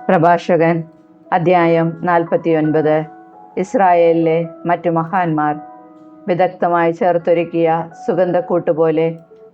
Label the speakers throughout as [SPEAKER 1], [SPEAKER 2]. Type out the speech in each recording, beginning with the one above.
[SPEAKER 1] പ്രഭാഷകൻ അധ്യായം 49. ഇസ്രായേലിലെ മറ്റു മഹാന്മാർ. വിദഗ്ധമായി ചേർത്തൊരുക്കിയ സുഗന്ധക്കൂട്ടുപോലെ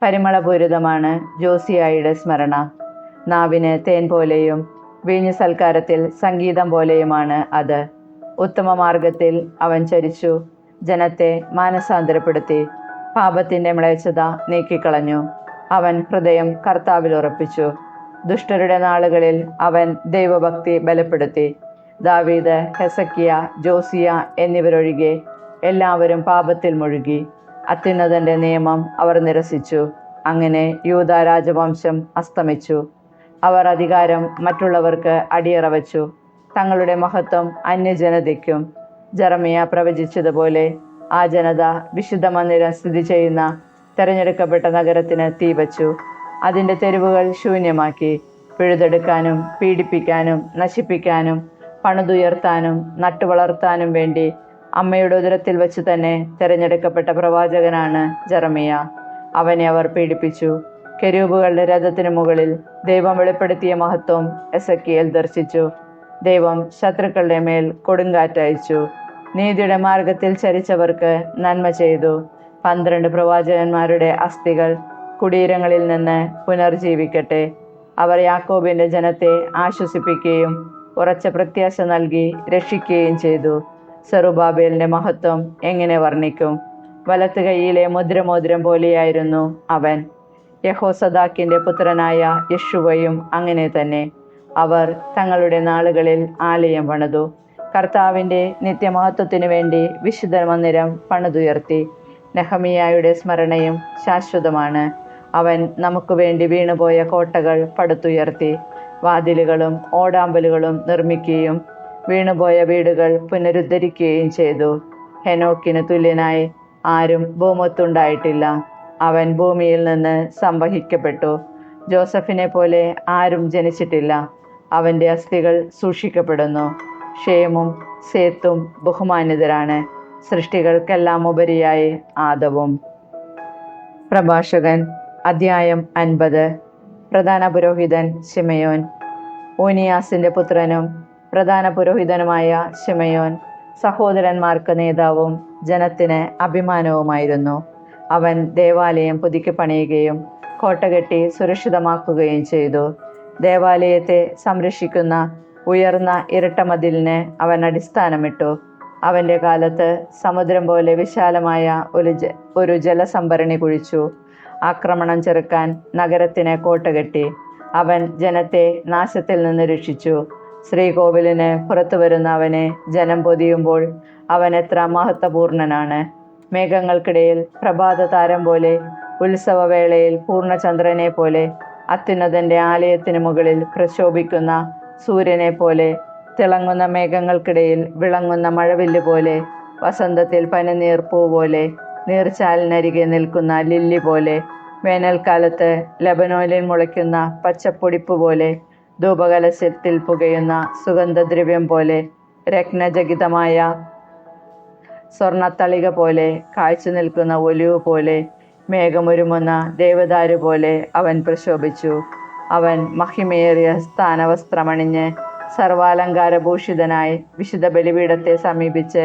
[SPEAKER 1] പരിമളപൂരിതമാണ് ജോസിയായുടെ സ്മരണ. നാവിന് തേൻ പോലെയും വീഞ്ഞു സൽക്കാരത്തിൽ സംഗീതം പോലെയുമാണ് അത്. ഉത്തമ മാർഗത്തിൽ അവൻ ചരിച്ചു, ജനത്തെ മാനസാന്തരപ്പെടുത്തി, പാപത്തിൻ്റെ മ്ലേച്ഛത നീക്കിക്കളഞ്ഞു. അവൻ ഹൃദയം കർത്താവിൽ ഉറപ്പിച്ചു. ദുഷ്ടരുടെ നാളുകളിൽ അവൻ ദൈവഭക്തി ബലപ്പെടുത്തി. ദാവീദ്, ഹെസക്കിയ, ജോസിയ എന്നിവരൊഴികെ എല്ലാവരും പാപത്തിൽ മുഴുകി. അത്യുന്നതന്റെ നിയമം അവർ നിരസിച്ചു. അങ്ങനെ യൂദാ രാജവംശം അസ്തമിച്ചു. അവർ അധികാരം മറ്റുള്ളവർക്ക് അടിയറ വച്ചു, തങ്ങളുടെ മഹത്വം അന്യജനതയ്ക്കും. ജെറമിയ പ്രവചിച്ചതുപോലെ ആ ജനത വിശുദ്ധ മന്ദിരം സ്ഥിതി ചെയ്യുന്ന തെരഞ്ഞെടുക്കപ്പെട്ട നഗരത്തിന് തീവച്ചു. അതിൻ്റെ തെരുവുകൾ ശൂന്യമാക്കി. പിഴുതെടുക്കാനും പീഡിപ്പിക്കാനും നശിപ്പിക്കാനും പണിതുയർത്താനും നട്ടുവളർത്താനും വേണ്ടി അമ്മയുടെ ഉദരത്തിൽ വെച്ച് തന്നെ തിരഞ്ഞെടുക്കപ്പെട്ട പ്രവാചകനാണ് ജെറമിയ. അവനെ അവർ പീഡിപ്പിച്ചു. കെരൂബുകളുടെ രഥത്തിനു മുകളിൽ ദൈവം വെളിപ്പെടുത്തിയ മഹത്വം എസെക്കിയേൽ ദർശിച്ചു. ദൈവം ശത്രുക്കളുടെ മേൽ കൊടുങ്കാറ്റയച്ചു. നീതിയുടെ മാർഗത്തിൽ ചരിച്ചവർക്ക് നന്മ ചെയ്തു. 12 പ്രവാചകന്മാരുടെ അസ്ഥികൾ കുടീരങ്ങളിൽ നിന്ന് പുനർജീവിക്കട്ടെ. അവർ യാക്കോബിന്റെ ജനത്തെ ആശ്വസിപ്പിക്കുകയും ഉറച്ച പ്രത്യാശ നൽകി രക്ഷിക്കുകയും ചെയ്തു. സെറുബാബേലിന്റെ മഹത്വം എങ്ങനെ വർണ്ണിക്കും? വലത്ത് കൈയിലെ മുദ്രമോതിരം പോലെയായിരുന്നു അവൻ. യഹോസദാക്കിന്റെ പുത്രനായ യെശുവയും അങ്ങനെ തന്നെ. അവർ തങ്ങളുടെ നാളുകളിൽ ആലയം പണിതു. കർത്താവിന്റെ നിത്യമഹത്വത്തിനു വേണ്ടി വിശുദ്ധ മന്ദിരം പണിതുയർത്തി. നെഹമിയായുടെ സ്മരണയും ശാശ്വതമാണ്. അവൻ നമുക്ക് വേണ്ടി വീണുപോയ കോട്ടകൾ പടുത്തുയർത്തി. വാതിലുകളും ഓടാമ്പലുകളും നിർമ്മിക്കുകയും വീണുപോയ വീടുകൾ പുനരുദ്ധരിക്കുകയും ചെയ്തു. ഹെനോക്കിന് തുല്യനായി ആരും ഭൂമത്തുണ്ടായിട്ടില്ല. അവൻ ഭൂമിയിൽ നിന്ന് സംവഹിക്കപ്പെട്ടു. ജോസഫിനെ പോലെ ആരും ജനിച്ചിട്ടില്ല. അവൻ്റെ അസ്ഥികൾ സൂക്ഷിക്കപ്പെടുന്നു. ഷേമും സേത്തും ബഹുമാന്യതരാണ്, സൃഷ്ടികൾക്കെല്ലാം ഉപരിയായി ആദവും. പ്രഭാഷകൻ അധ്യായം 50. പ്രധാന പുരോഹിതൻ ശിമയോൻ. ഊനിയാസിന്റെ പുത്രനും പ്രധാന പുരോഹിതനുമായ ശിമയോൻ സഹോദരന്മാർക്ക് നേതാവും ജനത്തിന് അഭിമാനവുമായിരുന്നു. അവൻ ദേവാലയം പുതുക്കി പണിയുകയും കോട്ടകെട്ടി സുരക്ഷിതമാക്കുകയും ചെയ്തു. ദേവാലയത്തെ സംരക്ഷിക്കുന്ന ഉയർന്ന ഇരട്ടമതിലിന് അവൻ അടിസ്ഥാനമിട്ടു. അവൻ്റെ കാലത്ത് സമുദ്രം പോലെ വിശാലമായ ഒരു ജലസംഭരണി കുഴിച്ചു. ആക്രമണം ചെറുക്കാൻ നഗരത്തിന് കോട്ടകെട്ടി. അവൻ ജനത്തെ നാശത്തിൽ നിന്ന് രക്ഷിച്ചു. ശ്രീകോവിലിന് പുറത്തു വരുന്ന അവനെ ജനം പൊതിയുമ്പോൾ അവൻ എത്ര മഹത്വപൂർണനാണ്! മേഘങ്ങൾക്കിടയിൽ പ്രഭാത താരം പോലെ, ഉത്സവവേളയിൽ പൂർണ്ണചന്ദ്രനെ പോലെ, അത്യുന്നതന്റെ ആലയത്തിന് മുകളിൽ പ്രശോഭിക്കുന്ന സൂര്യനെ പോലെ, തിളങ്ങുന്ന മേഘങ്ങൾക്കിടയിൽ വിളങ്ങുന്ന മഴവില്ല് പോലെ, വസന്തത്തിൽ പനിനീർ പൂ പോലെ, നീർച്ചാലിനരികെ നിൽക്കുന്ന ലില്ലി പോലെ, വേനൽക്കാലത്ത് ലബനോനിൽ മുളയ്ക്കുന്ന പച്ചപ്പൊടിപ്പ് പോലെ, ധൂപകലശത്തിൽ പുകയുന്ന സുഗന്ധദ്രവ്യം പോലെ, രത്നജകിതമായ സ്വർണത്തളിക പോലെ, കാഴ്ച നിൽക്കുന്ന ഒലിവ് പോലെ, മേഘമൊരുമുന്ന ദേവദാരു പോലെ അവൻ പ്രശോഭിച്ചു. അവൻ മഹിമയേറിയ സ്ഥാനവസ്ത്രമണിഞ്ഞ് സർവാലങ്കാരഭൂഷിതനായി വിശുദ്ധ ബലിപീഠത്തെ സമീപിച്ച്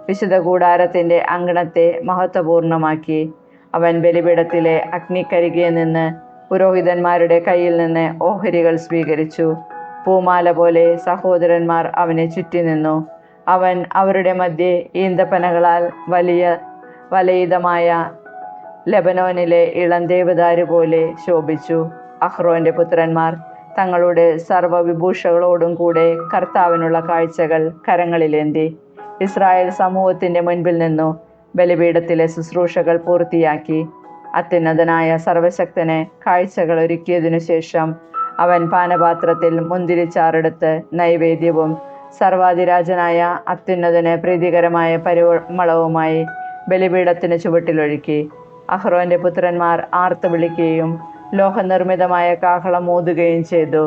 [SPEAKER 1] വിശുദ്ധ കൂടാരത്തിന്റെ അങ്കണത്തെ മഹത്വപൂർണമാക്കി. അവൻ ബലിപീഠത്തിലെ അഗ്നിക്കരികെ നിന്ന് പുരോഹിതന്മാരുടെ കയ്യിൽ നിന്ന് ഓഹരികൾ സ്വീകരിച്ചു. പൂമാല പോലെ സഹോദരന്മാർ അവനെ ചുറ്റി നിന്നു. അവൻ അവരുടെ മധ്യേ ഈന്തപ്പനകളാൽ വലയിതമായ ലെബനോനിലെ ഇളം ദേവദാരു പോലെ ശോഭിച്ചു. അഹ്റോന്റെ പുത്രന്മാർ തങ്ങളുടെ സർവ്വവിഭൂഷകളോടും കൂടെ കർത്താവിനുള്ള കാഴ്ചകൾ കരങ്ങളിലേന്തി. ഇസ്രായേൽ സമൂഹത്തിന്റെ മുൻപിൽ നിന്നു ബലിപീഠത്തിലെ ശുശ്രൂഷകൾ പൂർത്തിയാക്കി. അത്യുന്നതനായ സർവശക്തനെ കാഴ്ചകൾ ഒരുക്കിയതിനു ശേഷം അവൻ പാനപാത്രത്തിൽ മുന്തിരിച്ചാറെടുത്ത് നൈവേദ്യവും സർവാധിരാജനായ അത്യുന്നതന് പ്രീതികരമായ പരിമളവുമായി ബലിപീഠത്തിന് ചുവട്ടിലൊഴുക്കി. അഹ്റോന്റെ പുത്രന്മാർ ആർത്തു വിളിക്കുകയും ലോഹനിർമ്മിതമായ കാഹളം ഊതുകയും ചെയ്തു.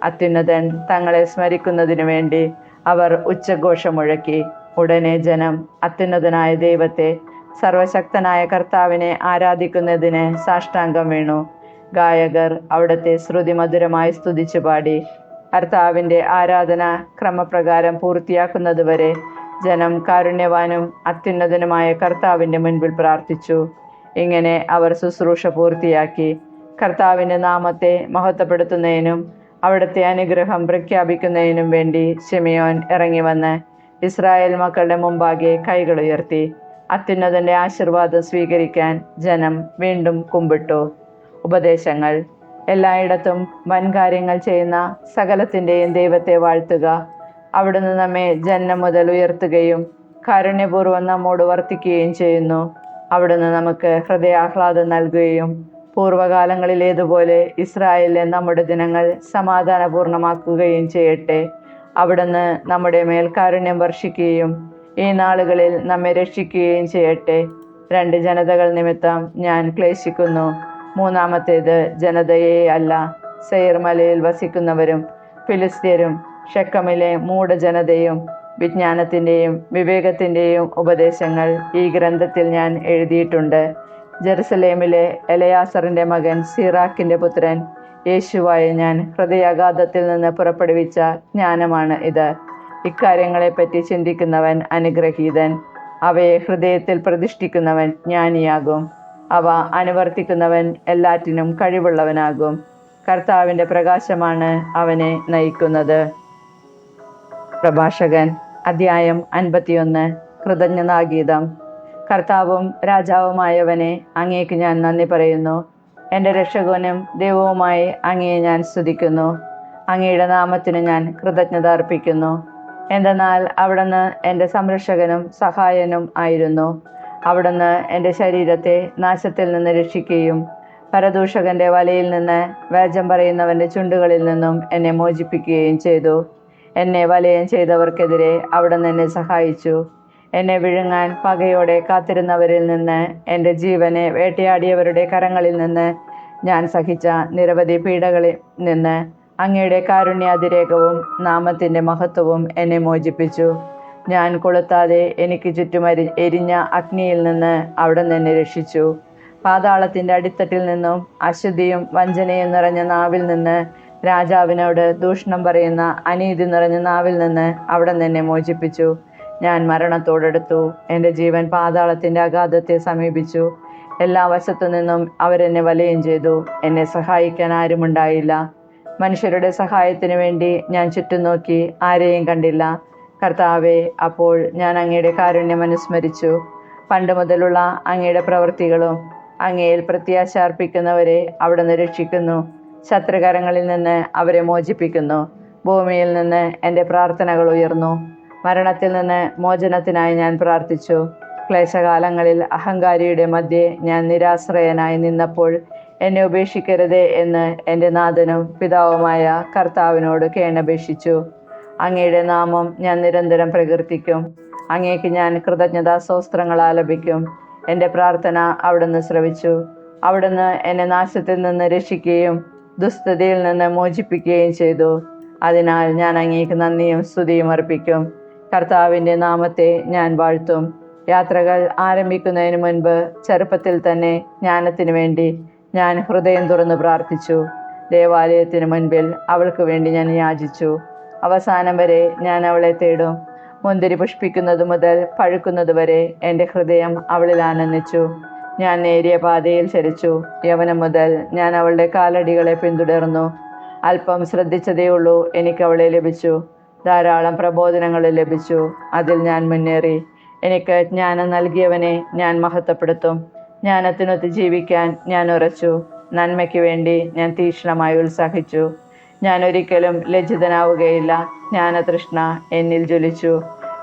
[SPEAKER 1] അത്യുന്നതൻ തങ്ങളെ സ്മരിക്കുന്നതിനു വേണ്ടി അവർ ഉച്ചഘോഷം മുഴക്കി. ഉടനെ ജനം അത്യുന്നതനായ ദൈവത്തെ, സർവശക്തനായ കർത്താവിനെ ആരാധിക്കുന്നതിന് സാഷ്ടാംഗം വീണു. ഗായകർ അവിടുത്തെ ശ്രുതിമധുരമായി സ്തുതിച്ചു പാടി. കർത്താവിൻ്റെ ആരാധന ക്രമപ്രകാരം പൂർത്തിയാക്കുന്നതുവരെ ജനം കാരുണ്യവാനും അത്യുന്നതനുമായ കർത്താവിൻ്റെ മുൻപിൽ പ്രാർത്ഥിച്ചു. ഇങ്ങനെ അവർ ശുശ്രൂഷ പൂർത്തിയാക്കി. കർത്താവിൻ്റെ നാമത്തെ മഹത്വപ്പെടുത്തുന്നതിനും അവിടുത്തെ അനുഗ്രഹം പ്രഖ്യാപിക്കുന്നതിനും വേണ്ടി ശിമെയോൻ ഇറങ്ങി വന്ന് ഇസ്രായേൽ മക്കളുടെ മുമ്പാകെ കൈകൾ ഉയർത്തി. അത്യുന്നതൻ്റെ ആശീർവാദം സ്വീകരിക്കാൻ ജനം വീണ്ടും കുമ്പിട്ടു. ഉപദേശങ്ങൾ: എല്ലായിടത്തും വൻകാര്യങ്ങൾ ചെയ്യുന്ന സകലത്തിൻ്റെയും ദൈവത്തെ വാഴ്ത്തുക. അവിടുന്ന് നമ്മെ ജന്മം മുതൽ ഉയർത്തുകയും കാരുണ്യപൂർവ്വം നമ്മോട് വർത്തിക്കുകയും ചെയ്യുന്നു. അവിടുന്ന് നമുക്ക് ഹൃദയാഹ്ലാദം നൽകുകയും പൂർവ്വകാലങ്ങളിലേതുപോലെ ഇസ്രായേലിലെ നമ്മുടെ ദിനങ്ങൾ സമാധാനപൂർണ്ണമാക്കുകയും ചെയ്യട്ടെ. അവിടുന്ന് നമ്മുടെ മേൽ കാരുണ്യം വർഷിക്കുകയും ഈ നാളുകളിൽ നമ്മെ രക്ഷിക്കുകയും ചെയ്യട്ടെ. 2 ജനതകൾ നിമിത്തം ഞാൻ ക്ലേശിക്കുന്നു. മൂന്നാമത്തേത് ജനതയെ അല്ല, സെയർ മലയിൽ വസിക്കുന്നവരും ഫിലിസ്ത്യരും ഷെക്കമിലെ മൂഢജനതയും. വിജ്ഞാനത്തിൻ്റെയും വിവേകത്തിൻ്റെയും ഉപദേശങ്ങൾ ഈ ഗ്രന്ഥത്തിൽ ഞാൻ എഴുതിയിട്ടുണ്ട്. ജെറുസലേമിലെ എലയാസറിൻ്റെ മകൻ സീറാക്കിൻ്റെ പുത്രൻ യേശുവായ ഞാൻ ഹൃദയാഘാതത്തിൽ നിന്ന് പുറപ്പെടുവിച്ച ജ്ഞാനമാണ് ഇത്. ഇക്കാര്യങ്ങളെപ്പറ്റി ചിന്തിക്കുന്നവൻ അനുഗ്രഹീതൻ. അവയെ ഹൃദയത്തിൽ പ്രതിഷ്ഠിക്കുന്നവൻ ജ്ഞാനിയാകും. അവ അനുവർത്തിക്കുന്നവൻ എല്ലാറ്റിനും കഴിവുള്ളവനാകും. കർത്താവിൻ്റെ പ്രകാശമാണ് അവനെ നയിക്കുന്നത്. പ്രഭാഷകൻ അധ്യായം 51. കൃതജ്ഞതാഗീതം. കർത്താവും രാജാവുമായവനെ, അങ്ങേക്ക് ഞാൻ നന്ദി പറയുന്നു. എൻ്റെ രക്ഷകനും ദൈവവുമായി അങ്ങയെ ഞാൻ സ്തുതിക്കുന്നു. അങ്ങയുടെ നാമത്തിന് ഞാൻ കൃതജ്ഞത അർപ്പിക്കുന്നു. എന്തെന്നാൽ അവിടുന്ന് എൻ്റെ സംരക്ഷകനും സഹായനും ആയിരുന്നു. അവിടുന്ന് എൻ്റെ ശരീരത്തെ നാശത്തിൽ നിന്ന് രക്ഷിക്കുകയും പരദൂഷകൻ്റെ വലയിൽ നിന്ന് വ്യാജം പറയുന്നവൻ്റെ ചുണ്ടുകളിൽ നിന്നും എന്നെ മോചിപ്പിക്കുകയും ചെയ്തു. എന്നെ വലയം ചെയ്തവർക്കെതിരെ അവിടുന്ന് എന്നെ സഹായിച്ചു. എന്നെ വിഴുങ്ങാൻ പകയോടെ കാത്തിരുന്നവരിൽ നിന്ന്, എൻ്റെ ജീവനെ വേട്ടയാടിയവരുടെ കരങ്ങളിൽ നിന്ന്, ഞാൻ സഹിച്ച നിരവധി പീഡകളിൽ നിന്ന് അങ്ങയുടെ കാരുണ്യാതിരേകവും നാമത്തിൻ്റെ മഹത്വവും എന്നെ മോചിപ്പിച്ചു. ഞാൻ കൊളുത്താതെ എനിക്ക് ചുറ്റും എരിഞ്ഞ അഗ്നിയിൽ നിന്ന് അവിടുന്ന് എന്നെ രക്ഷിച്ചു. പാതാളത്തിൻ്റെ അടിത്തട്ടിൽ നിന്നും അശുദ്ധിയും വഞ്ചനയും നിറഞ്ഞ നാവിൽ നിന്ന്, രാജാവിനോട് ദൂഷണം പറയുന്ന അനീതി നിറഞ്ഞ നാവിൽ നിന്ന് അവിടുന്ന് എന്നെ മോചിപ്പിച്ചു. ഞാൻ മരണത്തോടടുത്തു. എൻ്റെ ജീവൻ പാതാളത്തിൻ്റെ അഗാധത്തെ സമീപിച്ചു. എല്ലാ വശത്തു നിന്നും അവരെന്നെ വലയം ചെയ്തു. എന്നെ സഹായിക്കാൻ ആരുമുണ്ടായില്ല. മനുഷ്യരുടെ സഹായത്തിനു വേണ്ടി ഞാൻ ചുറ്റും നോക്കി, ആരെയും കണ്ടില്ല. കർത്താവേ, അപ്പോൾ ഞാൻ അങ്ങയുടെ കാരുണ്യം അനുസ്മരിച്ചു. പണ്ട് മുതലുള്ള അങ്ങയുടെ പ്രവൃത്തികളും. അങ്ങയിൽ പ്രത്യാശ അർപ്പിക്കുന്നവരെ അവിടുന്ന് രക്ഷിക്കുന്നു. ശത്രുകരങ്ങളിൽ നിന്ന് അവരെ മോചിപ്പിക്കുന്നു. ഭൂമിയിൽ നിന്ന് എൻ്റെ പ്രാർത്ഥനകൾ ഉയർന്നു. മരണത്തിൽ നിന്ന് മോചനത്തിനായി ഞാൻ പ്രാർത്ഥിച്ചു. ക്ലേശകാലങ്ങളിൽ അഹങ്കാരിയുടെ മധ്യേ ഞാൻ നിരാശ്രയനായി നിന്നപ്പോൾ എന്നെ ഉപേക്ഷിക്കരുതേ എന്ന് എൻ്റെ നാഥനും പിതാവുമായ കർത്താവിനോട് കേണപേക്ഷിച്ചു. അങ്ങയുടെ നാമം ഞാൻ നിരന്തരം പ്രകീർത്തിക്കും. അങ്ങേക്ക് ഞാൻ കൃതജ്ഞതാസ്തോത്രങ്ങൾ ആലപിക്കും. എൻ്റെ പ്രാർത്ഥന അവിടുന്ന് ശ്രവിച്ചു. അവിടുന്ന് എന്നെ നാശത്തിൽ നിന്ന് രക്ഷിക്കുകയും ദുസ്ഥിതിയിൽ നിന്ന് മോചിപ്പിക്കുകയും ചെയ്തു. അതിനാൽ ഞാൻ അങ്ങേക്ക് നന്ദിയും സ്തുതിയും അർപ്പിക്കും. കർത്താവിൻ്റെ നാമത്തെ ഞാൻ വാഴ്ത്തും. യാത്രകൾ ആരംഭിക്കുന്നതിന് മുൻപ് ചെറുപ്പത്തിൽ തന്നെ ജ്ഞാനത്തിനു വേണ്ടി ഞാൻ ഹൃദയം തുറന്ന് പ്രാർത്ഥിച്ചു. ദേവാലയത്തിന് മുൻപിൽ അവൾക്ക് വേണ്ടി ഞാൻ യാചിച്ചു. അവസാനം വരെ ഞാൻ അവളെ തേടും. മുന്തിരി പുഷ്പിക്കുന്നത് മുതൽ പഴുക്കുന്നത് വരെ എൻ്റെ ഹൃദയം അവളിൽ ആനന്ദിച്ചു. ഞാൻ നേരിയ പാതയിൽ ചരിച്ചു. യൗവനം മുതൽ ഞാൻ അവളുടെ കാലടികളെ പിന്തുടർന്നു. അല്പം ശ്രദ്ധിച്ചതേയുള്ളൂ എനിക്ക് അവളെ ലഭിച്ചു. ധാരാളം പ്രബോധനങ്ങൾ ലഭിച്ചു. അതിൽ ഞാൻ മുന്നേറി. എനിക്ക് ജ്ഞാനം നൽകിയവനെ ഞാൻ മഹത്വപ്പെടുത്തും. ജ്ഞാനത്തിനൊത്ത് ജീവിക്കാൻ ഞാൻ ഉറച്ചു. നന്മയ്ക്ക് വേണ്ടി ഞാൻ തീക്ഷ്ണമായി ഉത്സാഹിച്ചു. ഞാൻ ഒരിക്കലും ലജ്ജിതനാവുകയില്ല. ജ്ഞാനതൃഷ്ണ എന്നിൽ ജ്വലിച്ചു.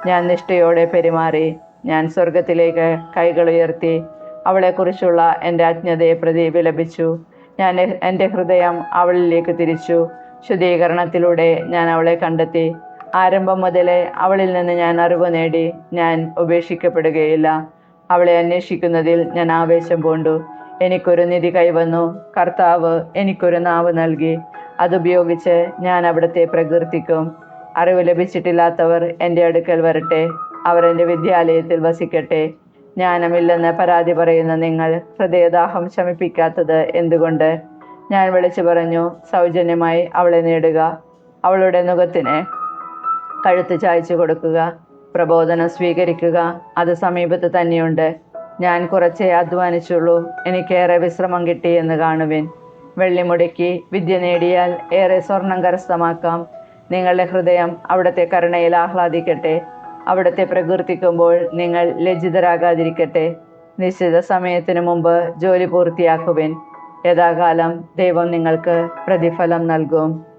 [SPEAKER 1] ഞാൻ നിഷ്ഠയോടെ പെരുമാറി. ഞാൻ സ്വർഗത്തിലേക്ക് കൈകൾ ഉയർത്തി അവളെക്കുറിച്ചുള്ള എൻ്റെ അജ്ഞതയെ പ്രതി വിലപിച്ചു. ഞാൻ എൻ്റെ ഹൃദയം അവളിലേക്ക് തിരിച്ചു. ശുദ്ധീകരണത്തിലൂടെ ഞാൻ അവളെ കണ്ടെത്തി. ആരംഭം മുതലേ അവളിൽ നിന്ന് ഞാൻ അറിവ് നേടി. ഞാൻ ഉപേക്ഷിക്കപ്പെടുകയില്ല. അവളെ അന്വേഷിക്കുന്നതിൽ ഞാൻ ആവേശം പൂണ്ടു. എനിക്കൊരു നിധി കൈവന്നു. കർത്താവ് എനിക്കൊരു നാവ് നൽകി. അതുപയോഗിച്ച് ഞാൻ അവിടുത്തെ പ്രകീർത്തിക്കും. അറിവ് ലഭിച്ചിട്ടില്ലാത്തവർ എൻ്റെ അടുക്കൽ വരട്ടെ. അവർ എൻ്റെ വിദ്യാലയത്തിൽ വസിക്കട്ടെ. ജ്ഞാനമില്ലെന്ന് പരാതി പറയുന്ന നിങ്ങൾ ഹൃദയദാഹം ശമിപ്പിക്കാത്തത് എന്തുകൊണ്ട്? ഞാൻ വിളിച്ചു പറഞ്ഞു, സൗജന്യമായി അവളെ നേടുക. അവളുടെ നുകത്തിന് കഴുത്ത് ചായച്ചു കൊടുക്കുക. പ്രബോധനം സ്വീകരിക്കുക, അത് സമീപത്ത് തന്നെയുണ്ട്. ഞാൻ കുറച്ചേ അധ്വാനിച്ചുള്ളൂ, എനിക്കേറെ വിശ്രമം കിട്ടി എന്ന് കാണുവിൻ. വെള്ളി മുടക്കി വിദ്യ നേടിയാൽ ഏറെ സ്വർണം കരസ്ഥമാക്കാം. നിങ്ങളുടെ ഹൃദയം അവിടുത്തെ കരുണയിൽ ആഹ്ലാദിക്കട്ടെ. അവിടുത്തെ പ്രകീർത്തിക്കുമ്പോൾ നിങ്ങൾ ലജ്ജിതരാകാതിരിക്കട്ടെ. നിശ്ചിത സമയത്തിനു മുമ്പ് ജോലി പൂർത്തിയാക്കുവിൻ. യഥാകാലം ദൈവം നിങ്ങൾക്ക് പ്രതിഫലം നൽകും.